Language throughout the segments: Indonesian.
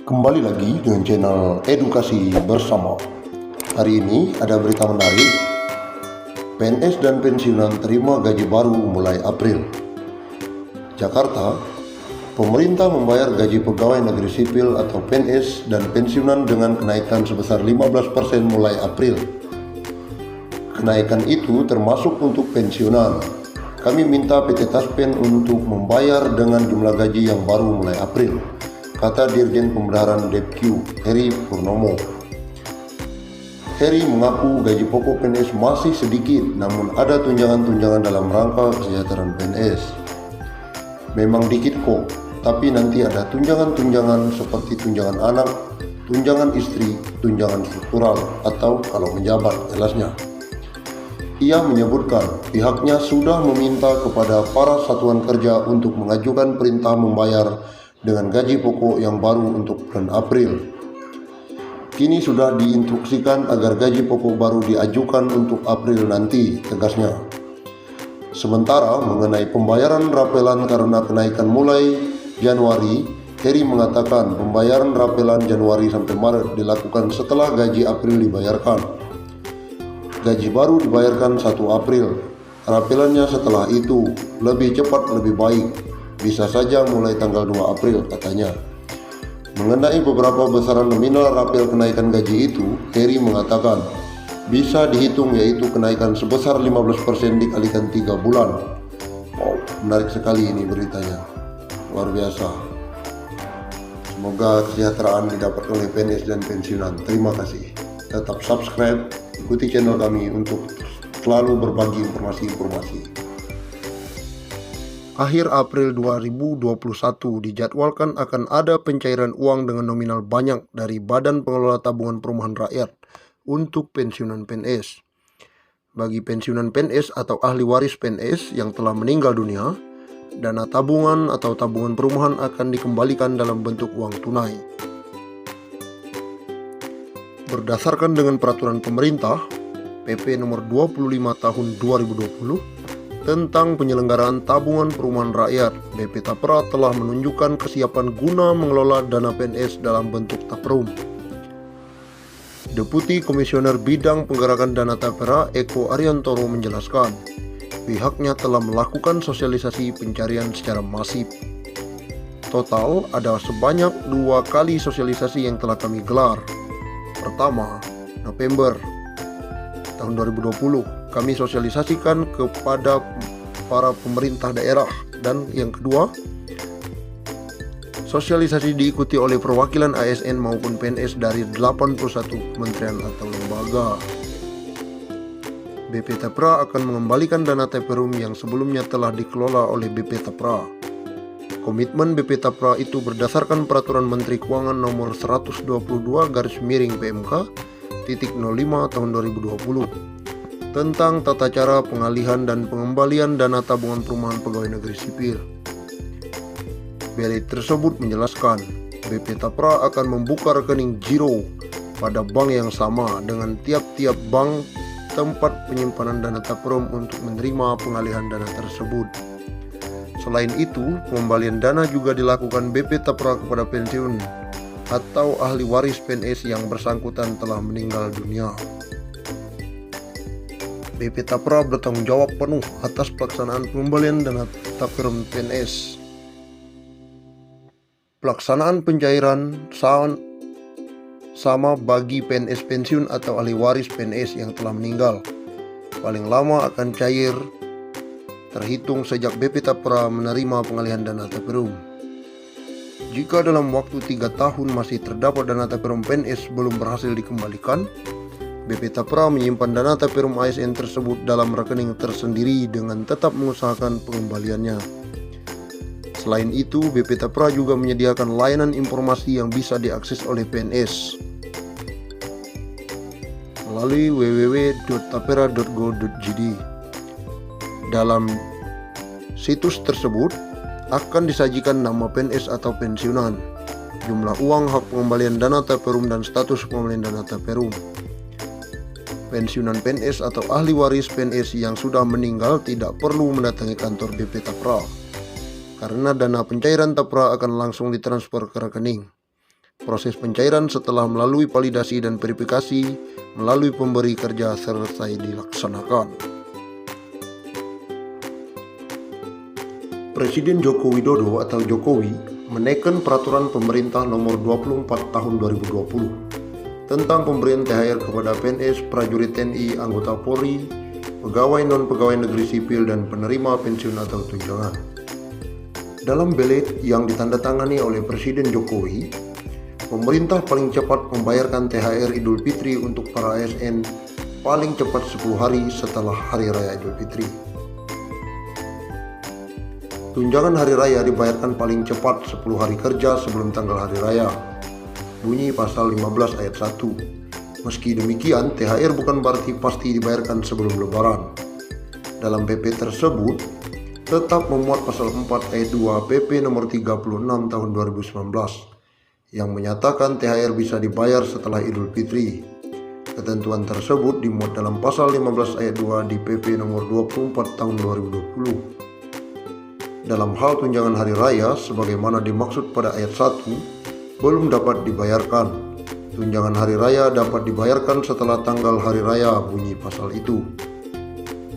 Kembali lagi dengan channel Edukasi Bersama. Hari ini ada berita menarik. PNS dan pensiunan terima gaji baru mulai April. Jakarta, pemerintah membayar gaji pegawai negeri sipil atau PNS dan pensiunan dengan kenaikan sebesar 15% mulai April. Kenaikan itu termasuk untuk pensiunan. Kami minta PT Taspen untuk membayar dengan jumlah gaji yang baru mulai April, kata Dirjen Pembendaharaan Depq, Heri Purnomo. Heri mengaku gaji pokok PNS masih sedikit, namun ada tunjangan-tunjangan dalam rangka kesejahteraan PNS. Memang dikit kok, tapi nanti ada tunjangan-tunjangan seperti tunjangan anak, tunjangan istri, tunjangan struktural, atau kalau menjabat, jelasnya. Ia menyebutkan pihaknya sudah meminta kepada para satuan kerja untuk mengajukan perintah membayar dengan gaji pokok yang baru untuk bulan April. Kini sudah diinstruksikan agar gaji pokok baru diajukan untuk April nanti, tegasnya. Sementara mengenai pembayaran rapelan karena kenaikan mulai Januari, Heri mengatakan pembayaran rapelan Januari sampai Maret dilakukan setelah gaji April dibayarkan. Gaji baru dibayarkan 1 April, rapelannya setelah itu, lebih cepat lebih baik. Bisa saja mulai tanggal 2 April, katanya. Mengenai beberapa besaran nominal rapel kenaikan gaji itu, Heri mengatakan bisa dihitung, yaitu kenaikan sebesar 15% dikalikan 3 bulan. Wow, menarik sekali ini beritanya. Luar biasa. Semoga kesejahteraan didapatkan oleh PNS dan pensiunan. Terima kasih. Tetap subscribe, ikuti channel kami untuk selalu berbagi informasi-informasi. Akhir April 2021 dijadwalkan akan ada pencairan uang dengan nominal banyak dari Badan Pengelola Tabungan Perumahan Rakyat untuk pensiunan PNS. Bagi pensiunan PNS atau ahli waris PNS yang telah meninggal dunia, dana tabungan atau tabungan perumahan akan dikembalikan dalam bentuk uang tunai. Berdasarkan dengan peraturan pemerintah PP nomor 25 tahun 2020 tentang penyelenggaraan tabungan perumahan rakyat, BP Tapra telah menunjukkan kesiapan guna mengelola dana PNS dalam bentuk Taprum. Deputi Komisioner Bidang Penggerakan Dana Tapra Eko Ariantoro menjelaskan, pihaknya telah melakukan sosialisasi pencarian secara masif. Total ada sebanyak 2 kali sosialisasi yang telah kami gelar. Pertama, November tahun 2020, kami sosialisasikan kepada para pemerintah daerah, dan yang kedua, sosialisasi diikuti oleh perwakilan ASN maupun PNS dari 81 kementerian atau lembaga. BP Tapra akan mengembalikan dana TPRUM yang sebelumnya telah dikelola oleh BP Tapra. Komitmen BP Tapra itu berdasarkan Peraturan Menteri Keuangan Nomor 122/PMK _05 tahun 2020 tentang tata cara pengalihan dan pengembalian dana tabungan perumahan pegawai negeri sipil. BLI tersebut menjelaskan, BP Tapra akan membuka rekening giro pada bank yang sama dengan tiap-tiap bank tempat penyimpanan dana Taprum untuk menerima pengalihan dana tersebut. Selain itu, pengembalian dana juga dilakukan BP Tapra kepada pensiun atau ahli waris PNS yang bersangkutan telah meninggal dunia. BP Tapra bertanggung jawab penuh atas pelaksanaan pengembalian dana Taprum PNS. Pelaksanaan pencairan sama bagi PNS pensiun atau ahli waris PNS yang telah meninggal. Paling lama akan cair terhitung sejak BP Tapra menerima pengalihan dana Taprum. Jika dalam waktu 3 tahun masih terdapat dana Taprum PNS belum berhasil dikembalikan, BP Tapra menyimpan dana Taprum ASN tersebut dalam rekening tersendiri dengan tetap mengusahakan pengembaliannya. Selain itu, BP Tapra juga menyediakan layanan informasi yang bisa diakses oleh PNS melalui www.tapera.go.id. Dalam situs tersebut akan disajikan nama PNS atau pensiunan, jumlah uang hak pengembalian dana Taprum dan status pengembalian dana Taprum. Pensiunan PNS atau ahli waris PNS yang sudah meninggal tidak perlu mendatangi kantor BP Tapra, karena dana pencairan Tapra akan langsung ditransfer ke rekening. Proses pencairan setelah melalui validasi dan verifikasi melalui pemberi kerja selesai dilaksanakan. Presiden Joko Widodo atau Jokowi menekan peraturan pemerintah nomor 24 tahun 2020 tentang pemberian THR kepada PNS, prajurit TNI, anggota Polri, pegawai non-pegawai negeri sipil, dan penerima pensiun atau tunjangan. Dalam belet yang ditandatangani oleh Presiden Jokowi, pemerintah paling cepat membayarkan THR Idul Fitri untuk para ASN paling cepat 10 hari setelah Hari Raya Idul Fitri. Tunjangan Hari Raya dibayarkan paling cepat 10 hari kerja sebelum tanggal Hari Raya. Bunyi pasal 15 ayat 1. Meski demikian, THR bukan berarti pasti dibayarkan sebelum Lebaran. Dalam PP tersebut, tetap memuat pasal 4 ayat 2 PP nomor 36 tahun 2019 yang menyatakan THR bisa dibayar setelah Idul Fitri. Ketentuan tersebut dimuat dalam pasal 15 ayat 2 di PP nomor 24 tahun 2020. Dalam hal tunjangan hari raya sebagaimana dimaksud pada ayat 1 belum dapat dibayarkan. Tunjangan hari raya dapat dibayarkan setelah tanggal hari raya, bunyi pasal itu.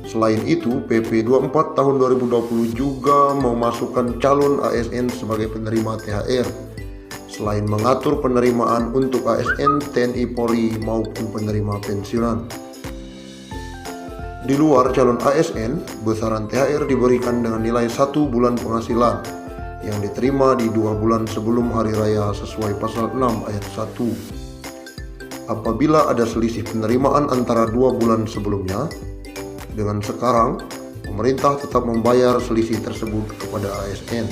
Selain itu, PP 24 tahun 2020 juga memasukkan calon ASN sebagai penerima THR, selain mengatur penerimaan untuk ASN, TNI, Polri maupun penerima pensiunan. Di luar calon ASN, besaran THR diberikan dengan nilai 1 bulan penghasilan yang diterima di 2 bulan sebelum hari raya sesuai pasal 6 ayat 1. Apabila ada selisih penerimaan antara 2 bulan sebelumnya, dengan sekarang, pemerintah tetap membayar selisih tersebut kepada ASN.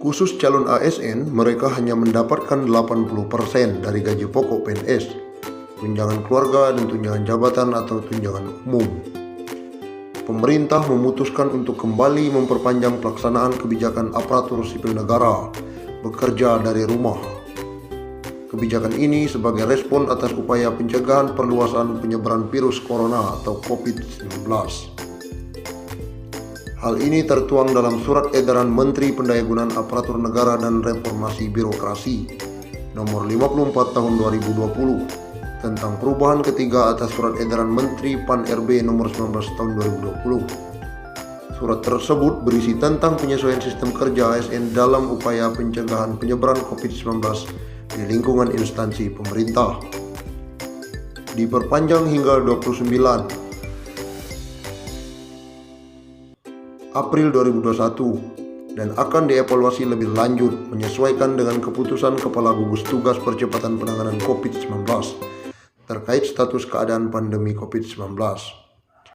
Khusus calon ASN, mereka hanya mendapatkan 80% dari gaji pokok PNS, tunjangan keluarga, dan tunjangan jabatan atau tunjangan umum. Pemerintah memutuskan untuk kembali memperpanjang pelaksanaan kebijakan aparatur sipil negara bekerja dari rumah. Kebijakan ini sebagai respon atas upaya pencegahan perluasan penyebaran virus corona atau COVID-19. Hal ini tertuang dalam Surat Edaran Menteri Pendayagunaan Aparatur Negara dan Reformasi Birokrasi Nomor 54 Tahun 2020 tentang perubahan ketiga atas Surat Edaran Menteri Pan-RB Nomor 19 Tahun 2020. Surat tersebut berisi tentang penyesuaian sistem kerja ASN dalam upaya pencegahan penyebaran COVID-19 di lingkungan instansi pemerintah. Diperpanjang hingga 29 April 2021 dan akan dievaluasi lebih lanjut menyesuaikan dengan keputusan Kepala Gugus Tugas Percepatan Penanganan COVID-19 terkait status keadaan pandemi COVID-19.